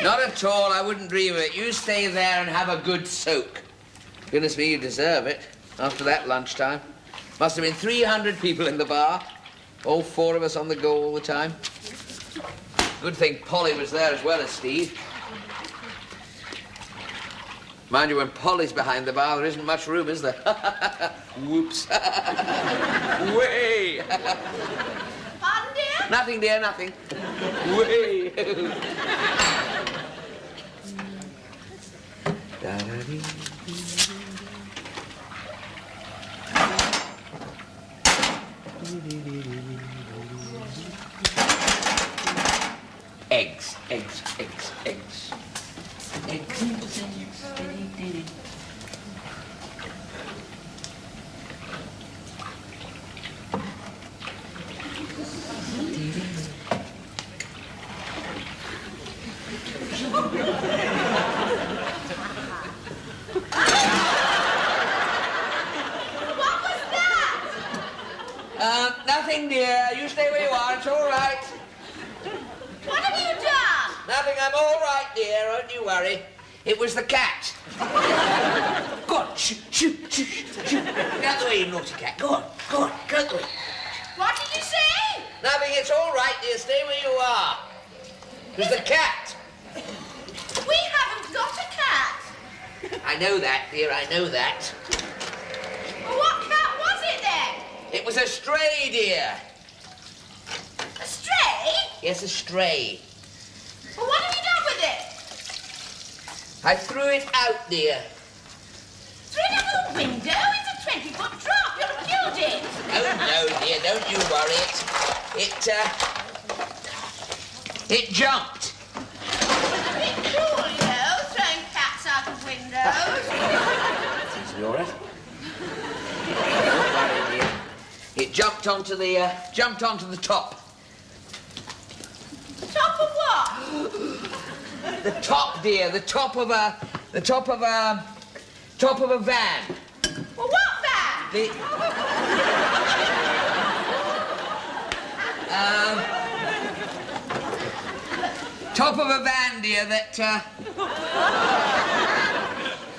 Not at all. I wouldn't dream of it. You stay there and have a good soak. Goodness me, you deserve it. After that lunchtime. Must have been 300 people in the bar. All four of us on the go all the time. Good thing Polly was there as well as Steve. Mind you, when Polly's behind the bar, there isn't much room, is there? Whoops. Way. Pardon, dear? Nothing, dear, nothing. Way. Eggs, eggs, eggs, eggs. Eggs, eggs, eggs. Nothing, dear. You stay where you are. It's all right. What have you done? Nothing. I'm all right, dear. Don't you worry. It was the cat. Go on. Shoot, shoot, shoot, shoot. Get out the way, you naughty cat. Go on. Go on. Go out the way. What did you say? Nothing. It's all right, dear. Stay where you are. It was the cat. We haven't got a cat. I know that, dear. I know that. Well, what cat was it then? It was a stray, dear. A stray? Yes, a stray. Well, what have you done with it? I threw it out, dear. Threw it out the window? It's a 20-foot drop. You'll have killed it. Oh, no, dear. Don't you worry. It jumped. It's a bit cruel, you know, throwing cats out of windows. Seems to be all right. Don't worry, dear. It jumped onto the top. Top of what? The top, dear. The top of a van. Well, what van? The top of a van, dear. That.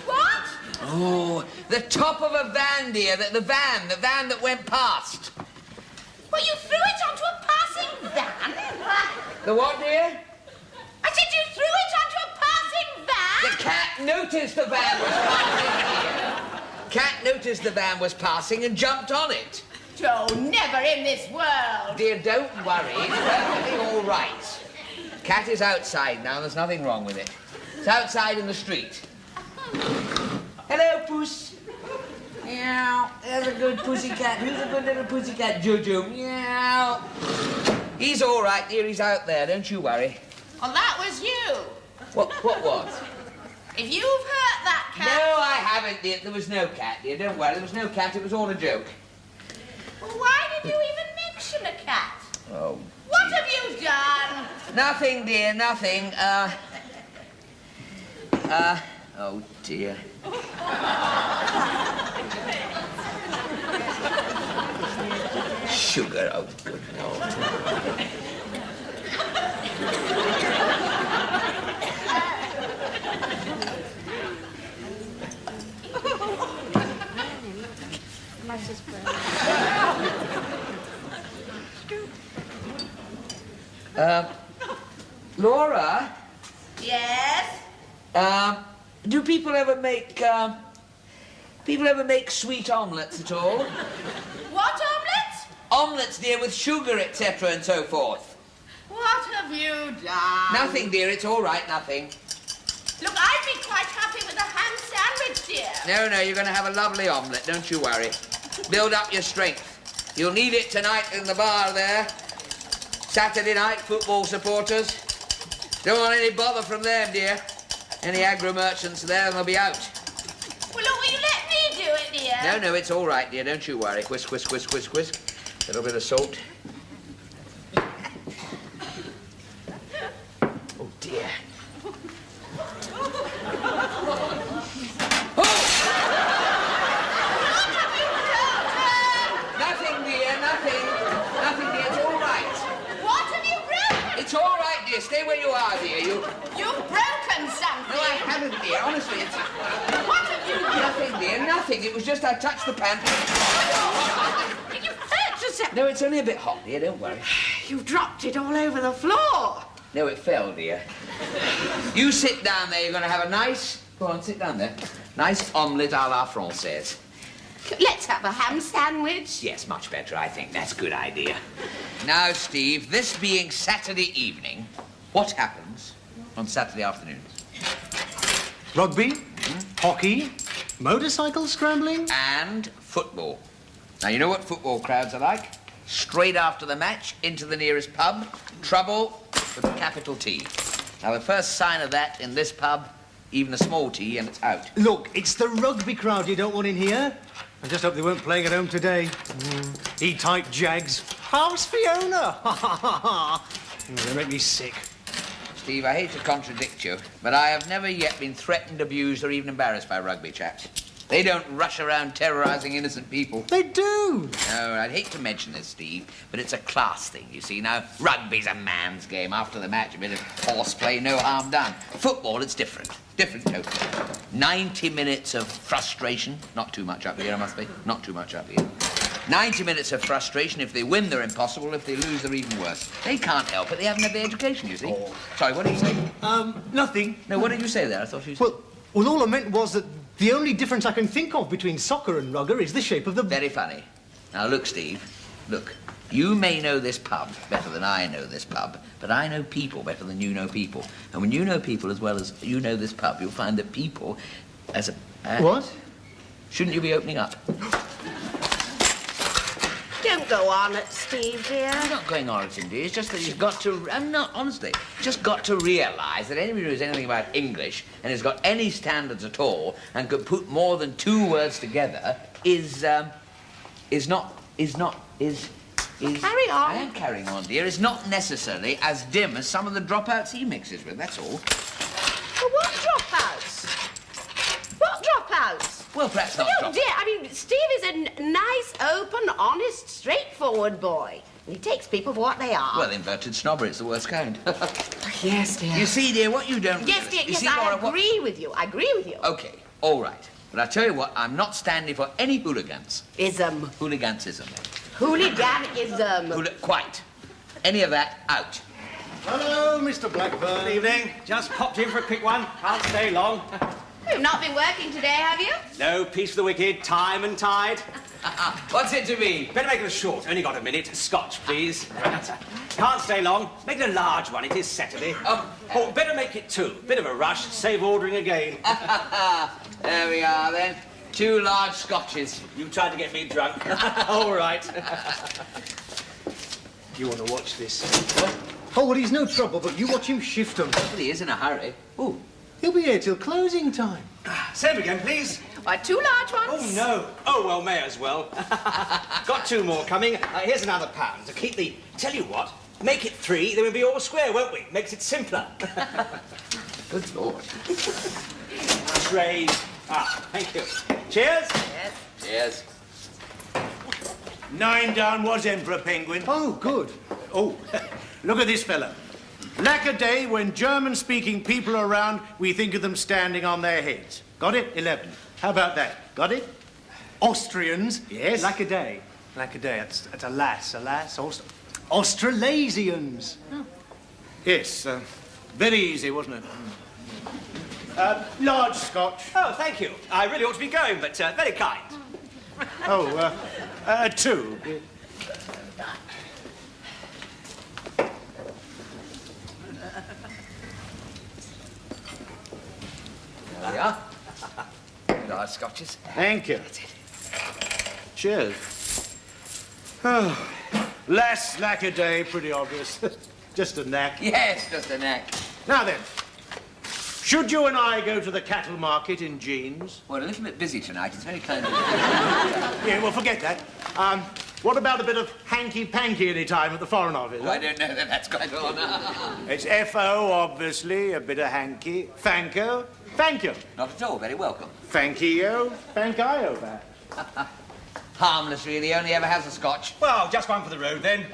What? Oh, the top of a van, dear. The van that went past. Well, you threw it onto a passing van? The what, dear? I said you threw it onto a passing van? The cat noticed the van was passing, dear. Cat noticed the van was passing and jumped on it. Oh, never in this world. Dear, don't worry. It's perfectly all right. Cat is outside now. There's nothing wrong with it. It's outside in the street. Hello, Puss. Meow. There's a good pussycat. Who's a good little pussycat? Jojo. Meow. He's all right, dear. He's out there. Don't you worry. Well, that was you. What was? If you've hurt that cat... No, I haven't, dear. There was no cat, dear. Don't worry. There was no cat. It was all a joke. Well, why did you even mention a cat? Oh. What have you done? Nothing, dear. Nothing. Oh, dear. Sugar, oh, good Lord. Laura? Yes? Do people ever make sweet omelettes at all? What omelettes? Omelettes, dear, with sugar, etc. and so forth. What have you done? Nothing, dear. It's all right, nothing. Look, I'd be quite happy with a ham sandwich, dear. No, you're going to have a lovely omelette, don't you worry. Build up your strength. You'll need it tonight in the bar there. Saturday night, football supporters. Don't want any bother from them, dear. Any agro merchants there, and they'll be out. Well, look, will you let me do it, dear? No, it's all right, dear. Don't you worry. Whisk, whisk, whisk, whisk, whisk. A little bit of salt. Oh, dear. Oh! Nothing, dear, nothing. Nothing, dear. It's all right. What have you broken? It's all right, dear. Stay where you are, dear. You've broken nothing. It was just I touched the pan. You hurt yourself. No, it's only a bit hot, dear. Don't worry. You dropped it all over the floor. No, it fell, dear. You sit down there. You're going to have a nice... Go on, sit down there. Nice omelette à la française. Let's have a ham sandwich. Yes, much better, I think. That's a good idea. Now, Steve, this being Saturday evening, what happens on Saturday afternoons? Rugby, hockey, motorcycle scrambling. And football. Now, you know what football crowds are like? Straight after the match, into the nearest pub, trouble with a capital T. Now, the first sign of that in this pub, even a small T, and it's out. Look, it's the rugby crowd you don't want in here. I just hope they weren't playing at home today. E-type Jags. How's Fiona? They make me sick. Steve, I hate to contradict you, but I have never yet been threatened, abused, or even embarrassed by rugby chaps. They don't rush around terrorising innocent people. They do. No, I'd hate to mention this, Steve, but it's a class thing, you see. Now, rugby's a man's game. After the match, a bit of horseplay, no harm done. Football, it's different. Different totally. 90 minutes of frustration. Not too much up here, I must be. Not too much up here. 90 minutes of frustration. If they win, they're impossible. If they lose, they're even worse. They can't help it. They haven't had the education, you see. Oh. Sorry, what did you say? Nothing. No, what did you say there? I thought you said... Well, all I meant was that the only difference I can think of between soccer and rugger is the shape of the... Very funny. Now, look, Steve. Look. You may know this pub better than I know this pub, but I know people better than you know people. And when you know people as well as you know this pub, you'll find that people as a... What? Shouldn't you be opening up? Don't go on it, Steve, dear. I'm not going on it, dear. It's just that you've got to... I'm not, honestly. Just got to realise that anybody who knows anything about English and has got any standards at all and could put more than two words together is Carry on. I am carrying on, dear. Is not necessarily as dim as some of the dropouts he mixes with, that's all. Well, what dropouts? What dropouts? Well, perhaps not Oh, dear, I mean, Steve is a nice, open, honest, straightforward boy. And he takes people for what they are. Well, inverted snobbery, it's the worst kind. Yes, dear. You see, dear, what you don't... Yes, dear, you yes, see, I Laura, agree with you. I agree with you. OK, all right. But I tell you what, I'm not standing for any hooligans. Ism. Hooliganism. Hooliganism. Quite. Any of that, out. Hello, Mr. Blackburn. Good evening. Just popped in for a quick one. Can't stay long. You've not been working today, have you? No peace for the wicked. Time and tide. What's it to be? Better make it short. Only got a minute. Scotch, please. Can't stay long. Make it a large one. It is Saturday. Oh, better make it two. Bit of a rush. Save ordering again. There we are, then. 2 large scotches. You tried to get me drunk. All right. You want to watch this? What? Oh, well, he's no trouble, but you watch him shift them. Well, he is in a hurry. Oh, he'll be here till closing time. Same again, please. Why, 2 large ones? Oh, no. Oh, well, may as well. Got 2 more coming. Here's another £1 to keep the... Tell you what, make it 3, then we'll be all square, won't we? Makes it simpler. Good Lord. Trade. Thank you. Cheers. Yes. Cheers. 9 down was Emperor Penguin. Oh, good. Oh, look at this fella. Lack a day, when German-speaking people are around, we think of them standing on their heads. Got it? 11. How about that? Got it? Austrians. Yes. Lack a day. Lack a day. That's alas. Australasians. Oh. Yes. Very easy, wasn't it? Large scotch. Oh, thank you. I really ought to be going, but very kind. Oh, 2. There we are. Large scotches. Thank you. Cheers. Oh, less lack a day, pretty obvious. Just a knack. Yes, just a knack. Now then, should you and I go to the cattle market in jeans? Well, a little bit busy tonight. It's very kind of you. Yeah, well, forget that. What about a bit of hanky-panky any time at the Foreign Office? Oh, I don't know that that's quite on. It's F-O, obviously, a bit of hanky. Thanko. Thank you. Not at all. Very welcome. Thank-io. Thank-io, perhaps. Harmless, really. Only ever has a scotch. Well, just one for the road, then.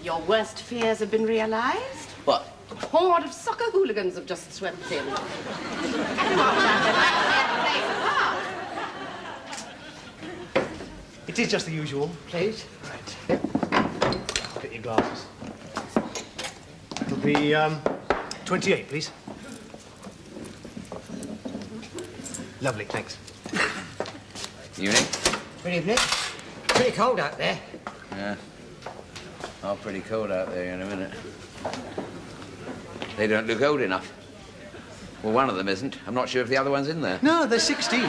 Your worst fears have been realised? What? A horde of soccer hooligans have just swept in. It is just the usual, please. Right. Get your glasses. It'll be 28, please. Lovely, thanks. Evening. Good evening. Pretty cold out there. Yeah. Oh, pretty cold out there in a minute. They don't look old enough. Well, one of them isn't. I'm not sure if the other one's in there. No, they're 16.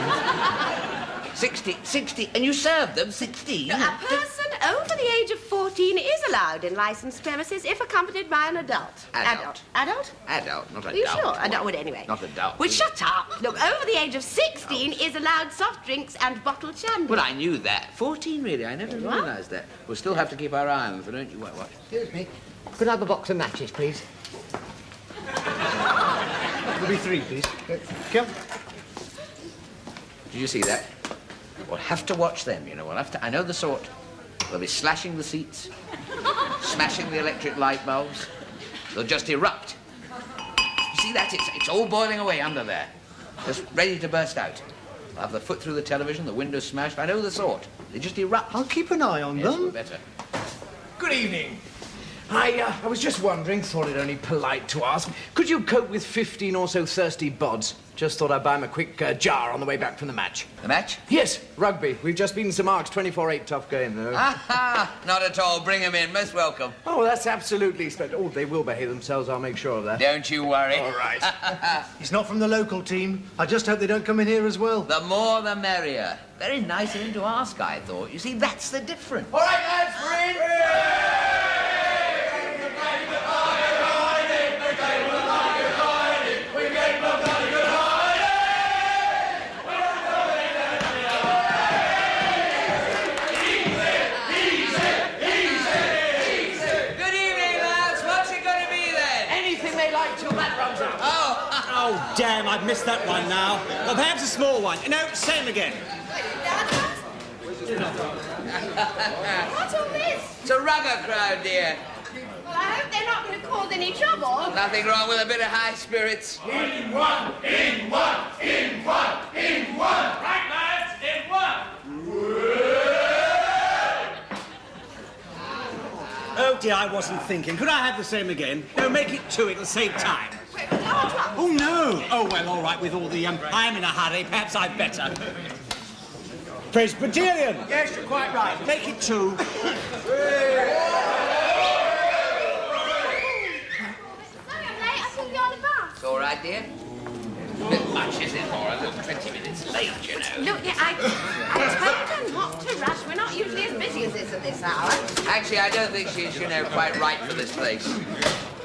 60, and you served them 16? A person over the age of 14 is allowed in licensed premises if accompanied by an adult. Adult. Adult? Adult, not adult. Are you sure? Adult would anyway. Not adult. Well, shut up. Look, over the age of 16 is allowed soft drinks and bottled shandy. Well, I knew that. 14, really. I never What? realised that. We'll still have to keep our eye on them, don't you? What? Excuse me. Could I have a box of matches, please? It'll be 3, please. Come. Did you see that? We'll have to watch them, you know. We'll have to... I know the sort. They'll be slashing the seats, smashing the electric light bulbs. They'll just erupt. You see that? It's all boiling away under there. Just ready to burst out. They'll have the foot through the television, the windows smashed. I know the sort. They just erupt. I'll keep an eye on Yes, them. we're better. Good evening. I was just wondering, thought it only polite to ask, could you cope with 15 or so thirsty bods? Just thought I'd buy 'em a quick jar on the way back from the match. The match? Yes, rugby. We've just beaten St Mark's 24-8, tough game, though. Aha! Not at all. Bring them in. Most welcome. Oh, that's absolutely splendid. Oh, they will behave themselves, I'll make sure of that. Don't you worry. All right. He's not from the local team. I just hope they don't come in here as well. The more the merrier. Very nice of him to ask, I thought. You see, that's the difference. All right, lads, we're in. Oh, damn, I've missed that one now. Well, perhaps a small one. No, same again. What's all this? It's a rugger crowd, dear. Well, I hope they're not going to cause any trouble. Nothing wrong with a bit of high spirits. In one. Right, lads, in one. Oh, dear, I wasn't thinking. Could I have the same again? No, make it 2. It'll save time. Oh, no. Oh, well, all right, with all the... I am in a hurry. Perhaps I'd better. Presbyterian. Yes, you're quite right. Make it 2. Sorry I'm late. I thought you were on the bus. It's all right, dear. A bit much, is it, Laura? Look, 20 minutes late, you know. Look, I told her not to rush. We're not usually as busy as this at this hour. Actually, I don't think she's, you know, quite right for this place.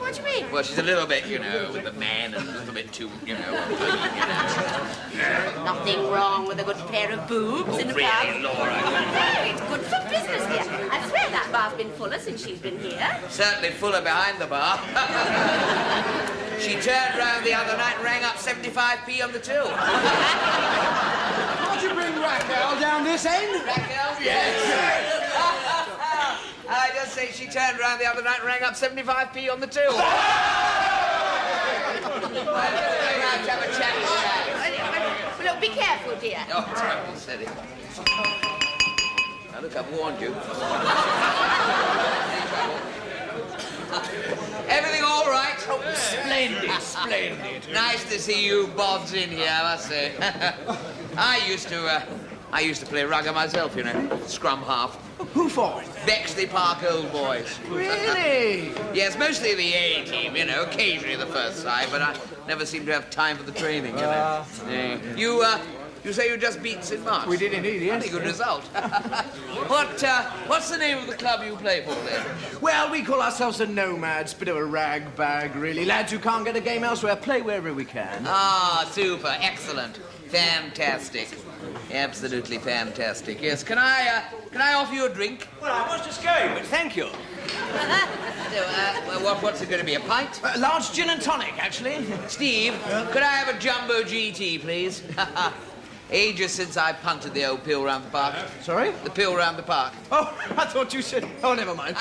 What do you mean? Well, she's a little bit, you know, with the man and a little bit too, you know. Nothing wrong with a good pair of boobs in the Really, pub. Laura? No, it's good for business here. I swear that bar's been fuller since she's been here. Certainly fuller behind the bar. She turned round the other night and rang up 75p on the till. Why'd you bring Raquel down this end? Raquel? Yes. I just say she turned round the other night and rang up 75p on the till. I just came out to have a chat with her. Look, be careful, dear. Oh, terrible silly. Now, look, I've warned you. Everything all right? Oh, splendid, splendid. Nice to see you bods in here, I must say. I used to play rugger myself, you know, scrum half. Who for? Bexley Park Old Boys. Really? Yes, mostly the A team, you know, occasionally the first side, but I never seem to have time for the training, you know. Yeah. You say you just beat St Mark's? We did indeed, yes. Pretty good result. What's the name of the club you play for then? Well, we call ourselves the Nomads. Bit of a rag bag, really. Lads who can't get a game elsewhere play wherever we can. Ah, super, excellent, fantastic, absolutely fantastic. Yes, can I offer you a drink? Well, I was just going, but thank you. What's it going to be, a pint? Large gin and tonic, actually. Steve, could I have a jumbo GT, please? Ages since I punted the old pill round the park. Sorry? The pill round the park. Oh, I thought you said... Oh, never mind.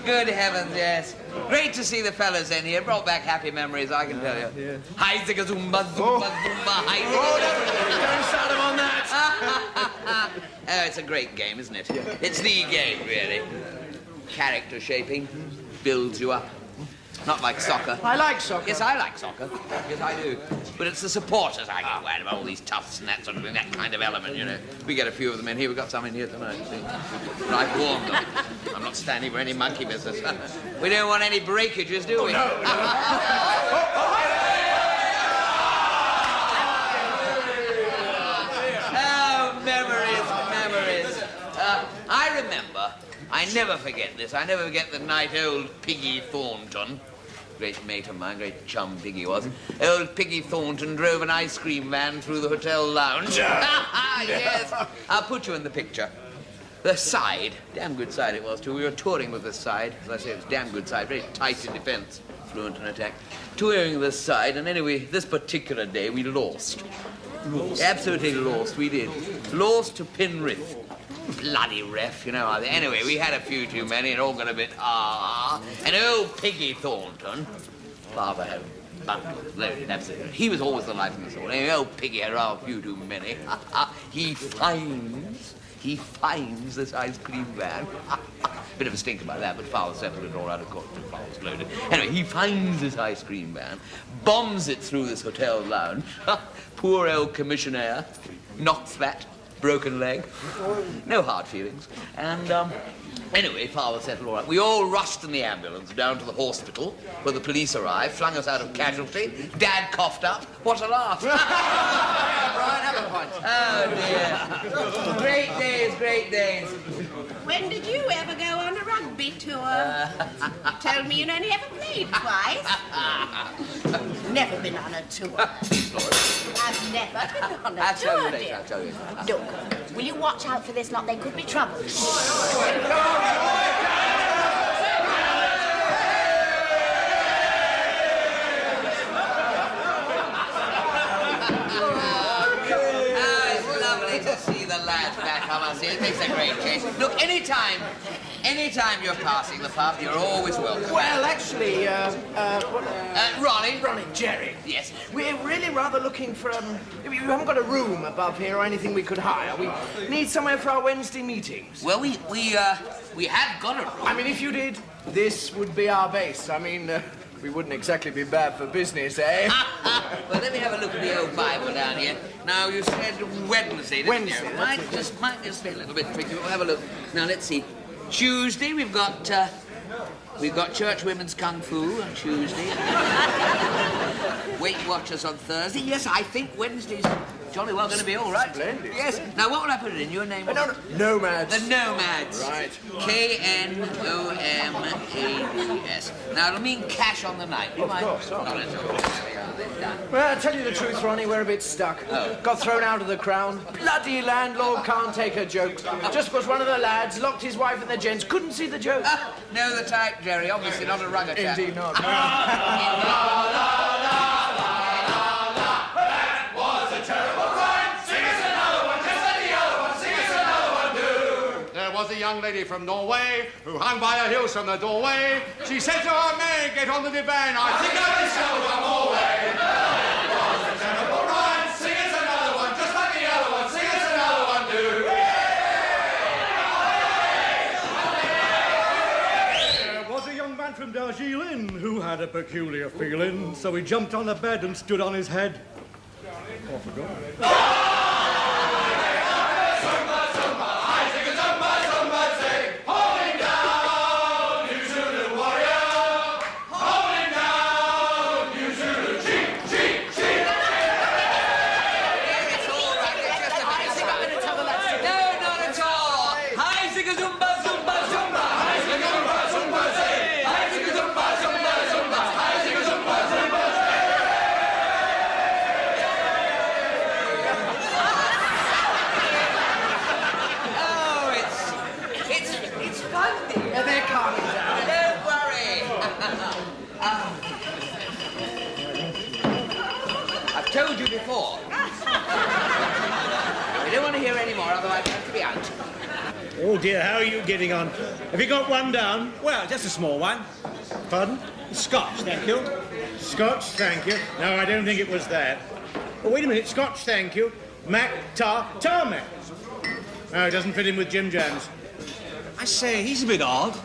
Good heavens, yes. Great to see the fellas in here. Brought back happy memories, I can tell you. Yeah. Hi, zigga zoomba, zoomba, zoomba, hi, Don't start him on that. Oh, it's a great game, isn't it? It's the game, really. Character shaping builds you up. Not like soccer. I like soccer. Yes, I like soccer. Yes, I do. But it's the supporters I get worried about, all these toughs and that sort of thing, that kind of element, you know. We get a few of them in here. We've got some in here tonight, see. But I've warned them. I'm not standing for any monkey business. We don't want any breakages, do we? No. Oh, memories. I remember, I never forget this, I never forget the night old Piggy Thornton, great mate of mine, great chum Piggy was, old Piggy Thornton drove an ice cream van through the hotel lounge. Yes, I'll put you in the picture. The side, damn good side it was too. We were touring with this side. As I say, it's damn good side, very tight in defense, fluent in attack. Touring this side, and anyway, this particular day we lost. Absolutely lost, we did. Lost to Penrith. Bloody ref, you know how they... Anyway, we had a few too many and all got a bit And old Piggy Thornton, father had bundles loaded, absolutely. He was always the life of the soul. Anyway, old Piggy had a few too many. He finds this ice cream van. Bit of a stink about that, but father settled it all out of court. The father was loaded. Anyway, he finds this ice cream van, bombs it through this hotel lounge. Poor old commissionaire, knocked flat, broken leg. No hard feelings. And, anyway, father settled all right. We all rushed in the ambulance down to the hospital, where the police arrived, flung us out of casualty. Dad coughed up. What a laugh. Right, have a point. Oh, dear. Great days, great days. When did you ever go on a rugby tour? You told me you'd only ever played twice. Never been on a tour. I've never been on a I'll tell tour, you later, dear. I'll tell you. Look, will you watch out for this lot? They could be trouble. It makes a great change. Look, anytime you're passing the pub, you're always welcome. Well, actually, Ronnie, Jerry. Yes. We're really rather looking for, we haven't got a room above here or anything we could hire. We need somewhere for our Wednesday meetings. Well, we have got a room. I mean, if you did, this would be our base. I mean, we wouldn't exactly be bad for business, eh? Well, let me have a look at the old Bible down here. Now, you said Wednesday, didn't you? Might just be a little bit tricky. We'll have a look. Now, let's see. Tuesday, we've got Church Women's Kung Fu on Tuesday. Weight Watchers on Thursday. Yes, I think Wednesday's jolly well going to be all right. Splendid. Yes. Now, what will I put it in? Your name? No, Nomads. The Nomads. Right. K-N-O-M-A-D-S. Now, it'll mean cash on the night. Of course. Not at all. Well, I'll tell you the truth, Ronnie, we're a bit stuck. Oh. Got thrown out of the Crown. Bloody landlord can't take a joke. Just because one of the lads locked his wife and the gents couldn't see the joke. Know the type, Jerry. Obviously not a rugger chap. Indeed not. There was a young lady from Norway who hung by her heels from the doorway. She said to her man, get on the divan. I think I can sell one more way. It was a terrible rhyme. Sing us another one, just like the other one. Sing us another one, do. There was a young man from Darjeeling who had a peculiar feeling, so he jumped on the bed and stood on his head. Oh, I forgot. Told you before. want to hear any more, otherwise I have to be out. Oh, dear, how are you getting on? Have you got one down? Well, just a small one. Pardon? Scotch, thank you. Scotch, thank you. No, I don't think it was that. Oh, wait a minute. Scotch, thank you. Mac, tarmac. No, it doesn't fit in with Jim Jones. I say, he's a bit odd.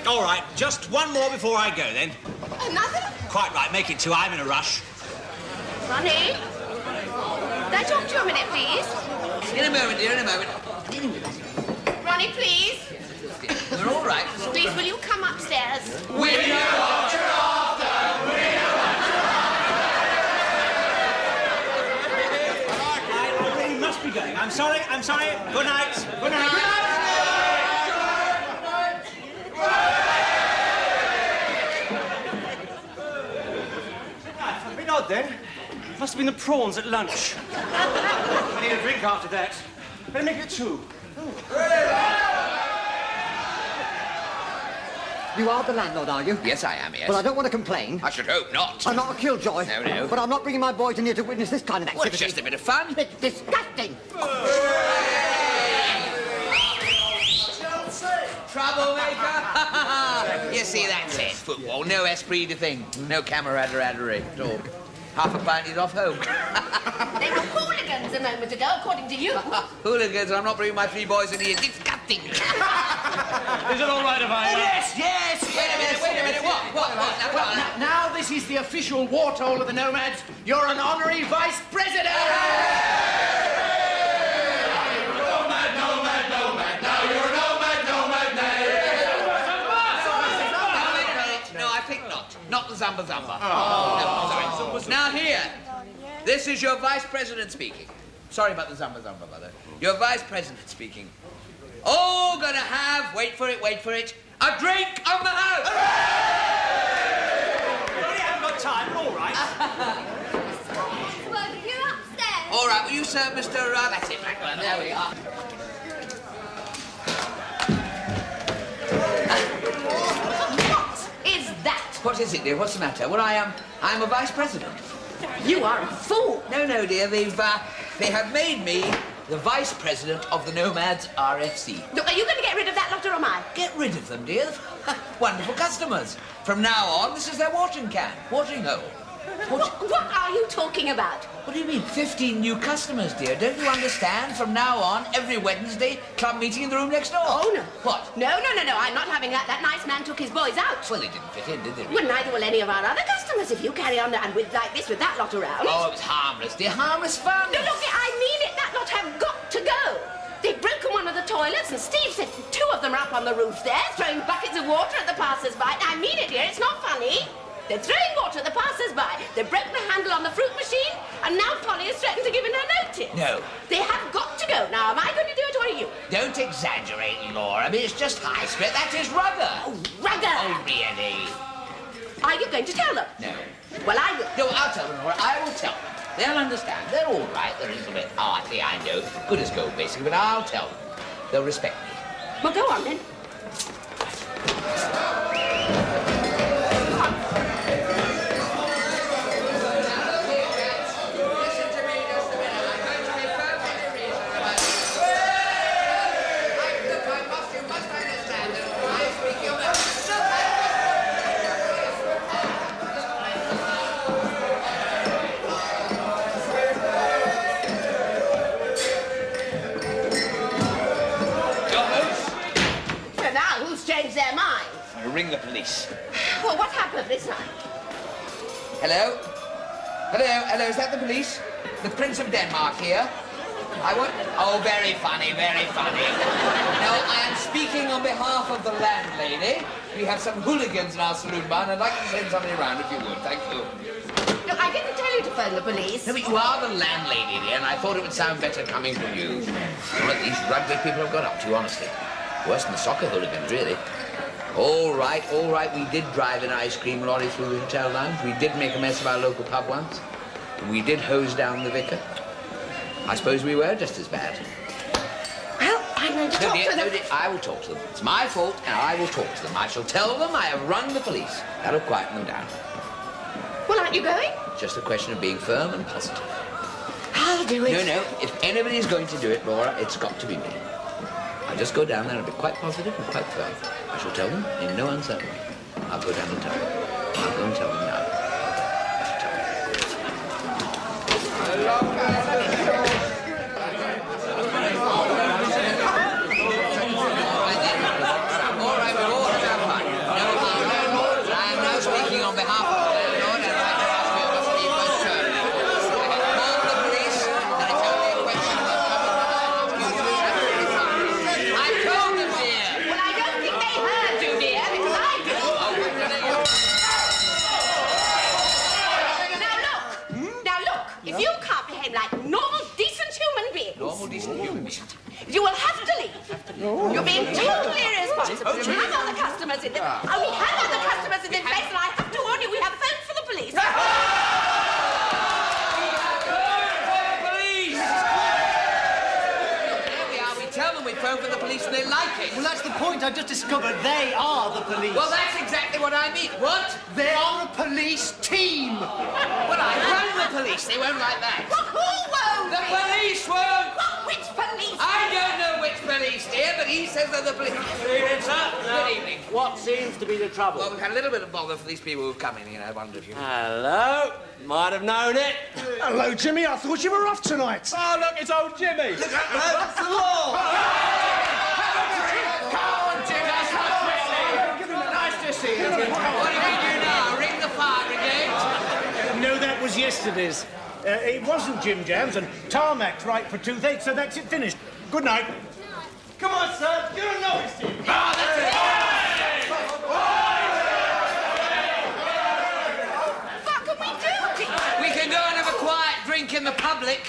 All right, just one more before I go, then. Another? Quite right, make it two. I'm in a rush. Ronnie? Can I talk to you a minute, please? In a moment, dear, in a moment. Ronnie, please. We're all right. Please, will you come upstairs? We know what you're after. We know I really must be going. I'm sorry. Good night. Good night. A bit odd, then. Must have been the prawns at lunch. I need a drink after that. Better make it two. You are the landlord, are you? Yes, I am, yes. Well, I don't want to complain. I should hope not. I'm not a killjoy. No. But I'm not bringing my boys in here to witness this kind of Well, activity. it's just a bit of fun. It's disgusting. Troublemaker? You see, that's it. Football, no esprit de thing. No camaraderie at all. Half a pint is off home. They were hooligans a moment ago, according to you. Hooligans, I'm not bringing my three boys in here. Disgusting. Is it all right if I... Yes. Wait a minute. What? Now this is the official war toll of the Nomads. You're an honorary vice president. Nomad. Now you're a nomad. No, I think not. Not the Zamba. No, sorry. Now here, this is your vice president speaking. Sorry about the Zamba, brother. Your vice president speaking. Oh, gonna have, wait for it, a drink on the house! We only haven't got time, but all right. Well, you're upstairs. All right, will you serve Mr. That's it, Blackburn. There we are. What is that? What is it, dear? What's the matter? Well, I'm a vice president. You are a fool. No, dear. They have made me the vice president of the Nomads RFC. Look, are you going to get rid of that lot or am I? Get rid of them, dear. Wonderful customers. From now on, this is their watering hole. What are you talking about? What do you mean, 15 new customers, dear? Don't you understand? From now on, every Wednesday, club meeting in the room next door. Oh, no. What? No, I'm not having that. That nice man took his boys out. Well, they didn't fit in, did they? Well, neither will any of our other customers if you carry on and with like this with that lot around. Oh, it was harmless, dear. Harmless fun. No, look, I mean it. That lot have got to go. They've broken one of the toilets, and Steve said two of them are up on the roof there, throwing buckets of water at the passers-by. I mean it, dear. It's not funny. They're throwing water at the passers-by. They've broken the handle on the fruit machine, and now Polly has threatened to give in her notice. No. They have got to go. Now, am I going to do it or are you? Don't exaggerate, Laura. I mean, it's just high spirit. That is rugger. Oh, rugger! Oh, really? Are you going to tell them? No. Well, I will. No, I'll tell them, Laura. I will tell them. They'll understand. They're all right. They're a little bit arty, I know. Good as gold, basically, but I'll tell them. They'll respect me. Well, go on, then. Their mind. I'll ring the police. Well, what happened this night? Hello? Is that the police? The Prince of Denmark here. Oh, very funny. No, I am speaking on behalf of the landlady. We have some hooligans in our saloon bar, and I'd like to send somebody around if you would. Thank you. Look, I didn't tell you to phone the police. No, but you are the landlady, dear, and I thought it would sound better coming from you. What these rugby people have got up to, honestly. Worse than the soccer hooligans, really. All right, we did drive an ice cream lorry through the hotel lounge. We did make a mess of our local pub once. We did hose down the vicar. I suppose we were just as bad. Well, I'm going to talk to them. No, dear, I will talk to them. It's my fault, and I will talk to them. I shall tell them I have rung the police. That'll quieten them down. Well, aren't you going? Just a question of being firm and positive. I'll do it. No. If anybody's going to do it, Laura, it's got to be me. I'll just go down there and be quite positive and quite firm. I shall tell them in no uncertain way. I'll go down and tell them. I'll go and tell them now. All right, we're all fine. No harm, no more. I am now speaking on behalf of the landlord, and I'd like to ask you a must leave most terms. Call the police, and it's only a question of coming back. I told them, dear. Well, I don't think they heard you, dear, because I do. Now look, if you can't behave like normal, decent human beings, Normal, decent human beings. you will have to leave. You're being totally irresponsible. We have other customers in the... we have other customers in this place, and I have to warn you, we have phoned for the police. There we are. We tell them we phoned for the police and they like it. Well, that's the point. I just discovered they are the police. Well, that's exactly what I mean. What? They are a police team. Well, I rang the police. They won't like that. Well, who won't? The police won't. Which police? I don't know which police, dear, but he says they're the police. Good evening, sir. Good evening. What seems to be the trouble? Well, we've had a little bit of bother for these people who've come in, I wondered if you... Hello. Might have known it. Hello, Jimmy. I thought you were off tonight. Oh, look, it's old Jimmy. Look, that's the law. Nice to see you. What do we do now? Ring the fire brigade? No, that was yesterday's. It wasn't Jim Jams, and tarmac's right for toothache, so that's it finished. Good night. Come on, son. You don't know it's Jimmy. Oh, that's it. What can we do, dear? We can go and have a quiet drink in the public.